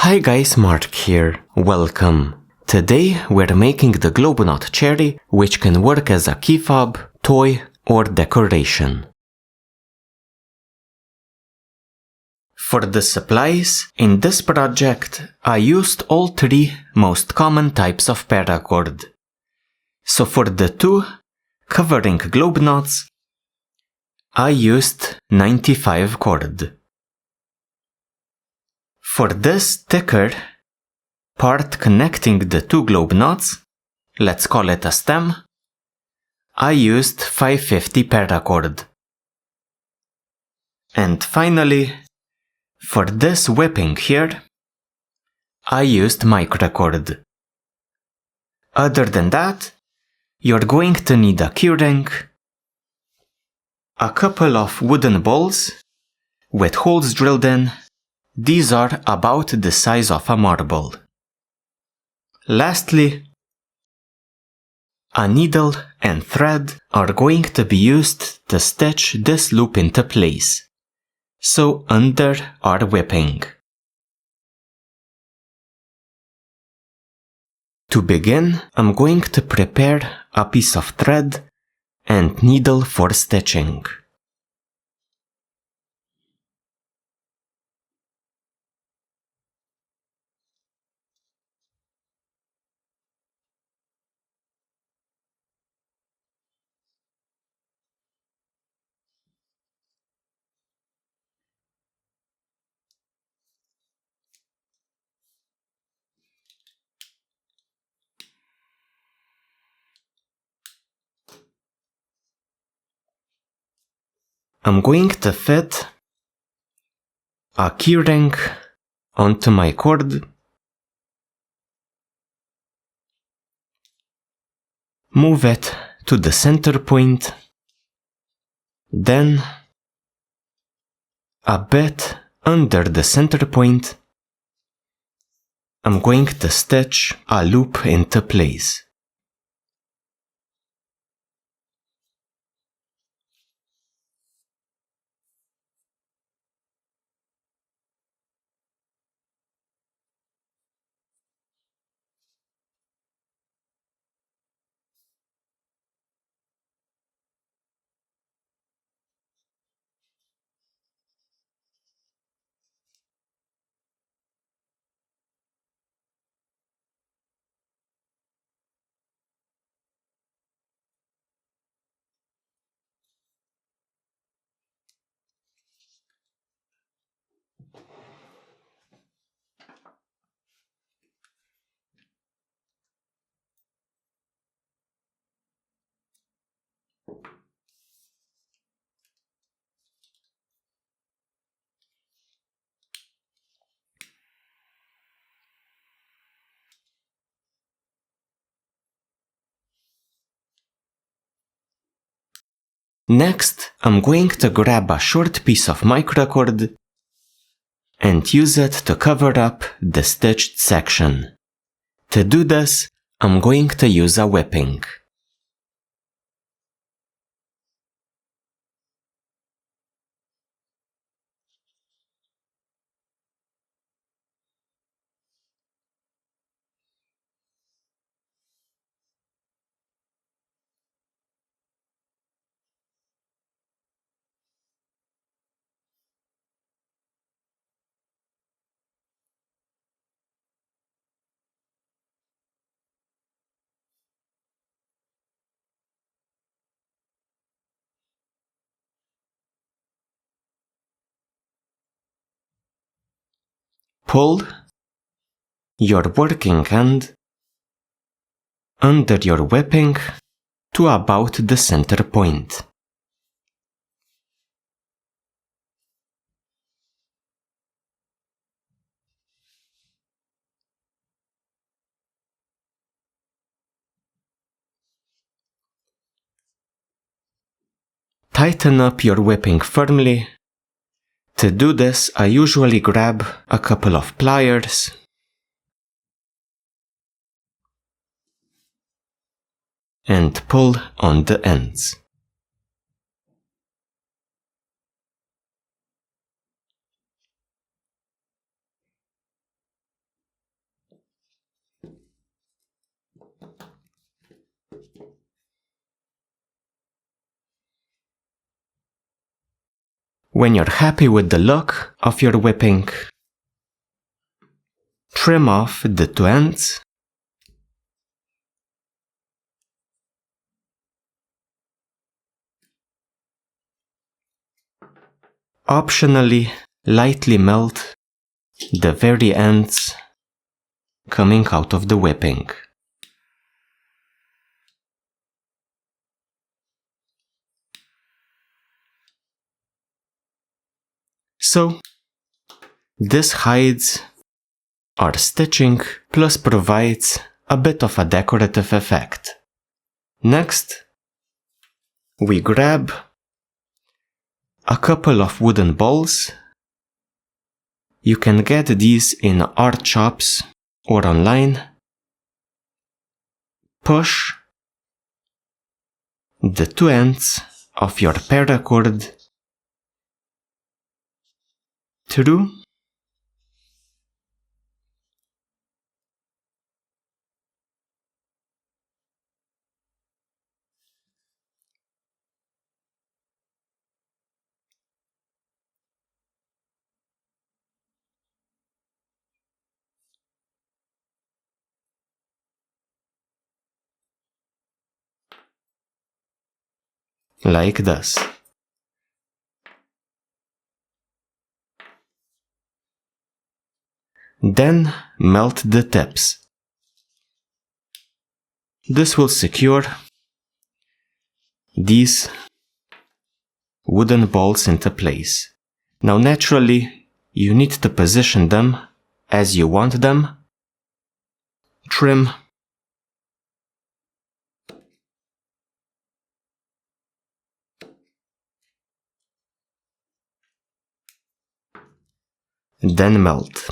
Hi guys, Mark here. Welcome. Today we're making the globe knot cherry, which can work as a key fob, toy, or decoration. For the supplies, in this project, I used all three most common types of paracord. So for the two covering globe knots, I used 95 cord. For this thicker part connecting the two globe knots, let's call it a stem, I used 550 paracord. And finally, for this whipping here, I used microcord. Other than that, you're going to need a key ring, a couple of wooden balls with holes drilled in. These are about the size of a marble. Lastly, a needle and thread are going to be used to stitch this loop into place. So under our whipping. To begin, I'm going to prepare a piece of thread and needle for stitching. I'm going to fit a key ring onto my cord, move it to the center point, then a bit under the center point, I'm going to stitch a loop into place. Next, I'm going to grab a short piece of microcord and use it to cover up the stitched section. To do this, I'm going to use a whipping. Pull your working end under your whipping to about the center point. Tighten up your whipping firmly. To do this, I usually grab a couple of pliers and pull on the ends. When you're happy with the look of your whipping, trim off the two ends. Optionally, lightly melt the very ends coming out of the whipping. So, this hides our stitching plus provides a bit of a decorative effect. Next, we grab a couple of wooden balls. You can get these in art shops or online. Push the two ends of your paracord through like this. Then melt the tips. This will secure these wooden balls into place. Now naturally, you need to position them as you want them. Trim. Then melt.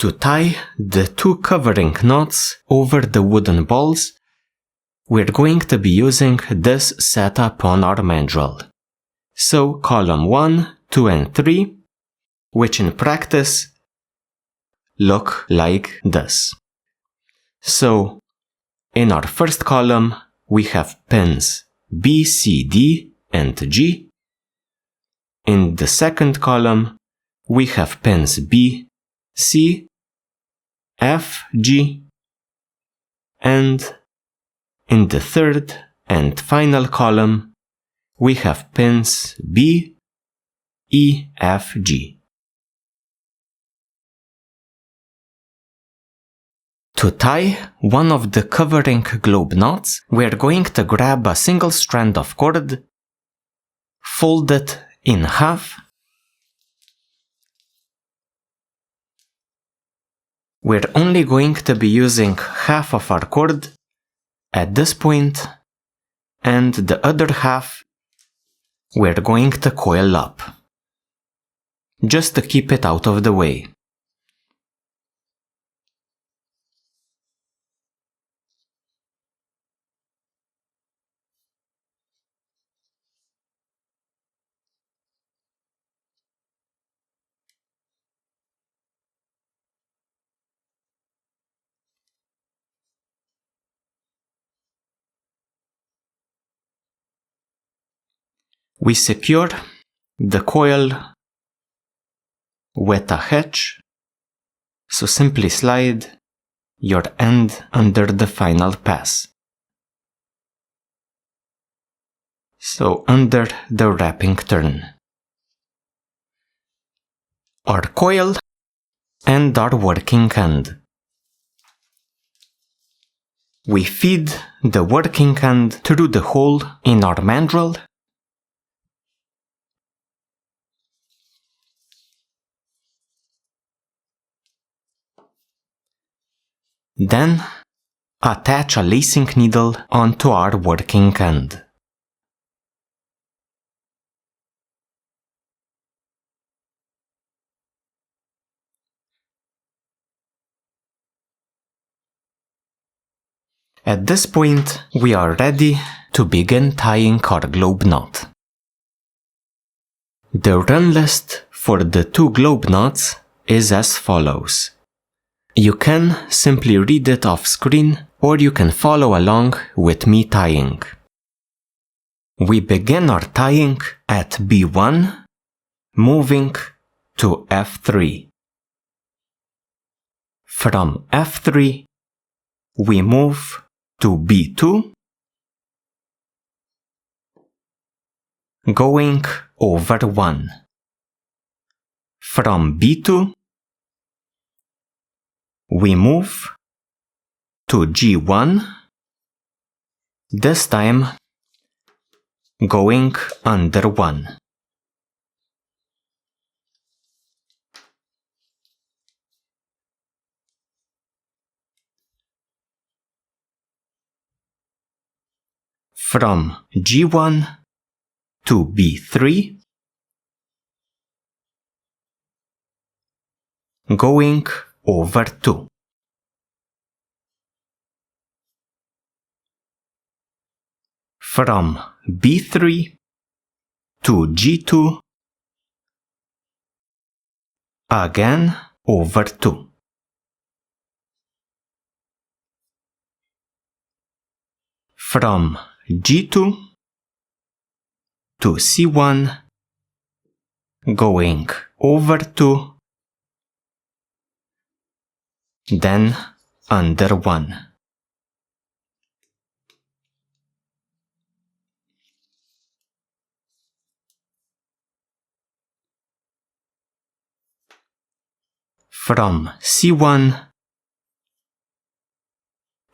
To tie the two covering knots over the wooden balls, we're going to be using this setup on our mandrel. So column 1, 2 and 3, which in practice look like this. So in our first column we have pins B, C, D and G. In the second column we have pins B, C, F, G, and in the third and final column we have pins B, E, F, G. To tie one of the covering globe knots, we are going to grab a single strand of cord, fold it in half. We're only going to be using half of our cord at this point, and the other half we're going to coil up, just to keep it out of the way. We secure the coil with a hitch, so simply slide your end under the final pass. So under the wrapping turn. Our coil and our working end. We feed the working end through the hole in our mandrel. Then, attach a lacing needle onto our working end. At this point, we are ready to begin tying our globe knot. The run list for the 2 globe knots is as follows. You can simply read it off screen, or you can follow along with me tying. We begin our tying at B1, moving to F3. From F3, we move to B2, going over 1. From B2, we move to G1, this time going under 1. From G1 to B3, going over 2. From B3 to G2, again over 2. From G2 to C1, going over 2, then under 1. From C1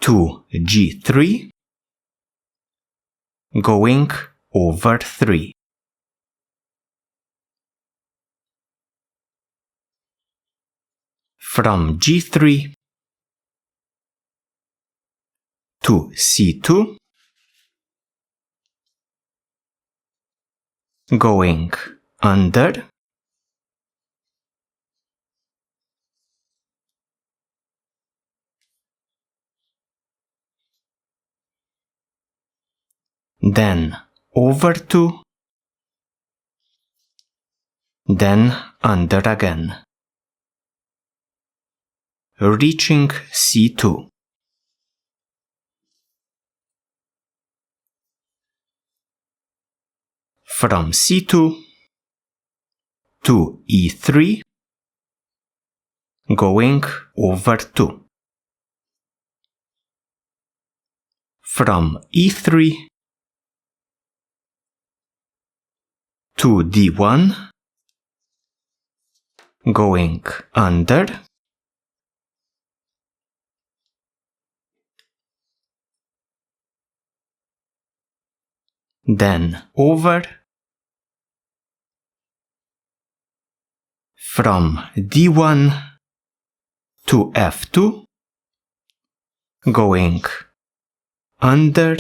to G3, going over 3. From G3 to C2, going under, then over 2, then under again, reaching C2. From C2 to E3, going over 2. From E3 to D1, going under, then over. From D1 to F2, going under,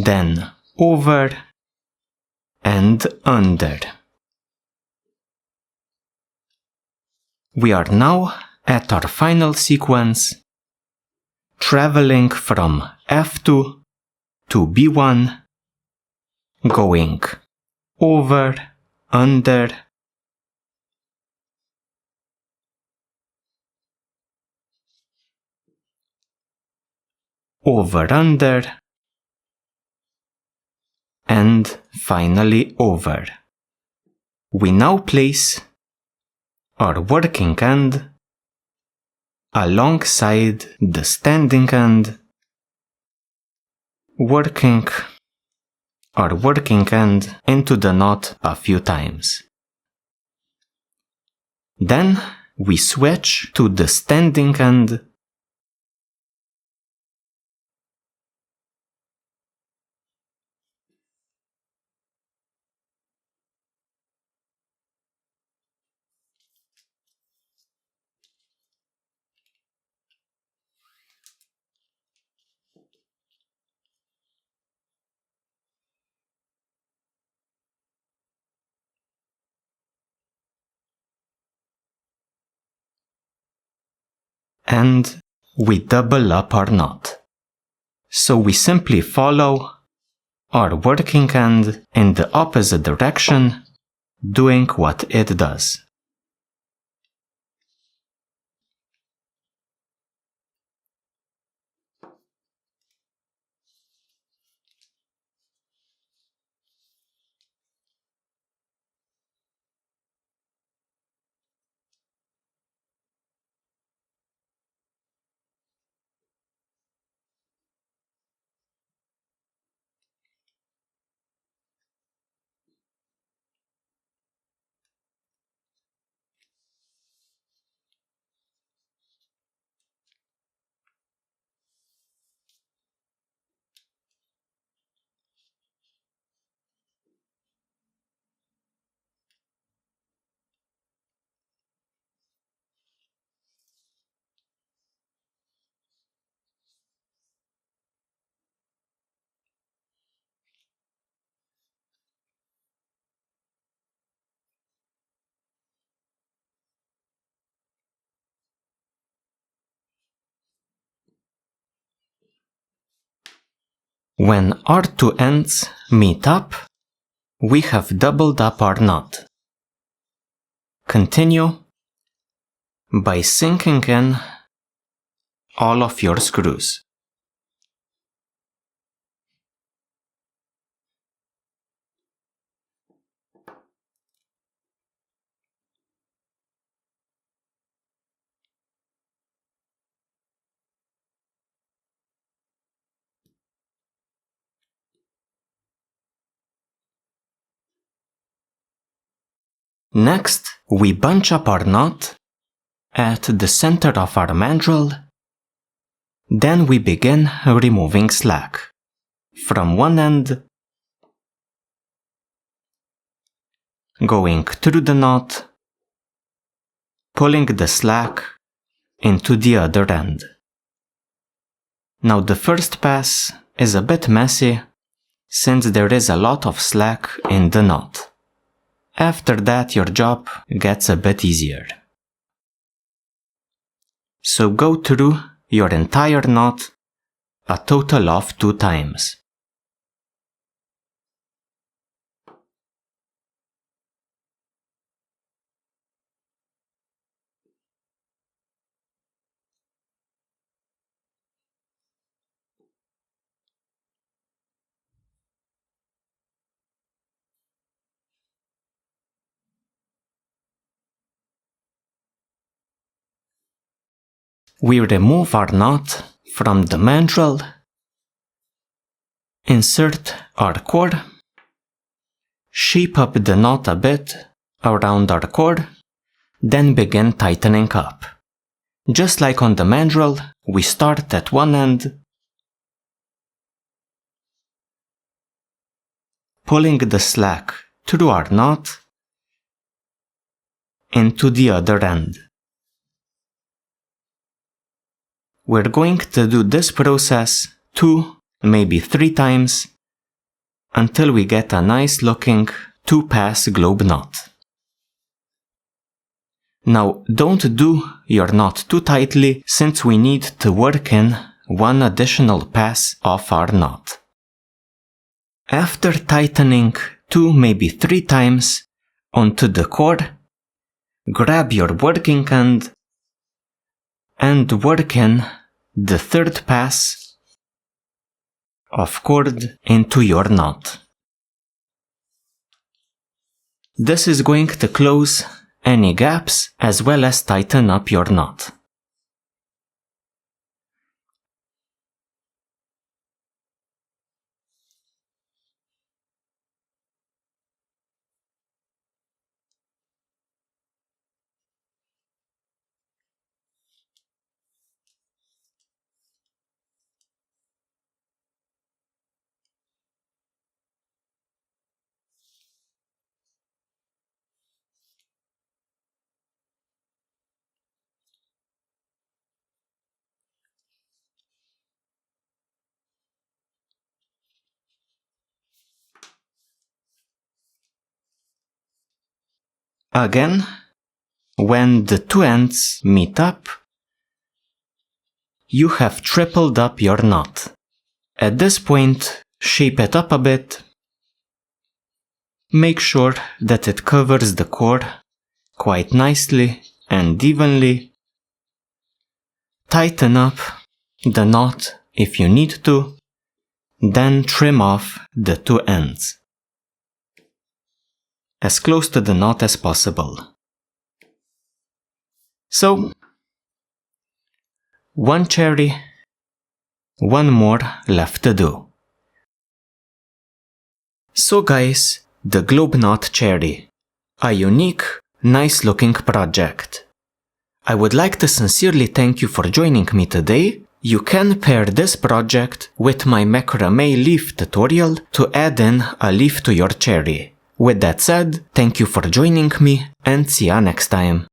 then over and under. We are now at our final sequence, traveling from F2 to B1, going over, under, over, under, and finally over. We now place our working end alongside the standing end, working our working end into the knot a few times. Then we switch to the standing end and we double up our knot. So we simply follow our working end in the opposite direction, doing what it does. When our two ends meet up, we have doubled up our knot. Continue by sinking in all of your screws. Next, we bunch up our knot at the center of our mandrel. Then we begin removing slack from one end, going through the knot, pulling the slack into the other end. Now the first pass is a bit messy since there is a lot of slack in the knot. After that, your job gets a bit easier. So go through your entire knot a total of 2 times. We remove our knot from the mandrel, insert our cord, shape up the knot a bit around our cord, then begin tightening up. Just like on the mandrel, we start at one end, pulling the slack through our knot into the other end. We're going to do this process 2, maybe 3 times until we get a nice looking 2-pass globe knot. Now don't do your knot too tightly since we need to work in one additional pass of our knot. After tightening 2, maybe 3 times onto the cord, grab your working end and work in the 3rd pass of cord into your knot. This is going to close any gaps as well as tighten up your knot. Again, when the 2 ends meet up, you have tripled up your knot. At this point, shape it up a bit. Make sure that it covers the core quite nicely and evenly. Tighten up the knot if you need to, then trim off the two ends, as close to the knot as possible. So, one cherry, one more left to do. So guys, the globe knot cherry, a unique, nice looking project. I would like to sincerely thank you for joining me today. You can pair this project with my macrame leaf tutorial to add in a leaf to your cherry. With that said, thank you for joining me and see ya next time.